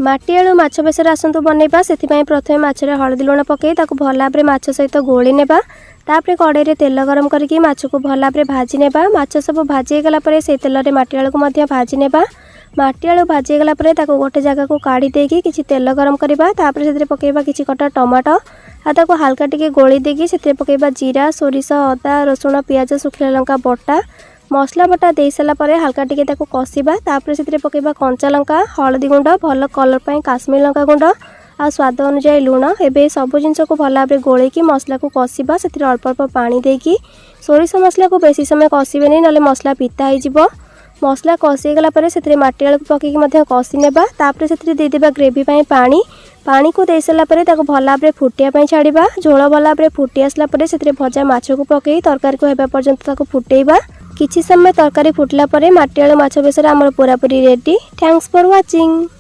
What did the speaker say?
माटी आलू माछ बेसर आसतु बनइबा से प्रथमे माछरे हलदी लुण पकई ताकू भल भाव माछ सहित गोली नेबा। तापर कड़ाई रे तेल गरम करके माछ को भल भाव भाजी नेबा। माछ सब भाजी गला परे से तेल रे माटी आलू को मध्य भाजी नेबा। माटी आलू भाजी गला परे ताकू गोटे जगह को काढ़ी देकी किछि तेल गरम करबा। तापर सेतिर पकेबा किछि कटा टमाटो आ ताकू हल्का टिके गोली देकी सेतिर पकेबा जीरा सोरिष अदा रसुण पियाज सुखिला लंका बटा मसला बटा दे सारा पर हल्का टिके ताकू कषिबा। तापर से पकेबा कंचा लंका हलदी गुंड भल कलर पाई काश्मीर लंका गुंड आ स्वाद अनुसार लुण। एबे सब जिनस को भल भाव गोलेकी मसला को कषिबा। से अल्प अल्प पानी देकी सोरिष मसला को बेसी समय कषिबेनी ना मसला पिता हो। मसला कषि गला पर से माटी आलू पकईकी कषि नेबा। तापर से देदेबा ग्रेवी पानी पानी को दे सारा पर भल भाव फुटिया छाड़ा। झोल भल भाव फुटी आसला से भजा माछ को पकई तरकारी को होगा पर्यंत फुटेबा। किछि समय तरकारी फुटला परे माटी आलू माछ बेसर आमर पूरापूरी रेडी। Thanks for watching.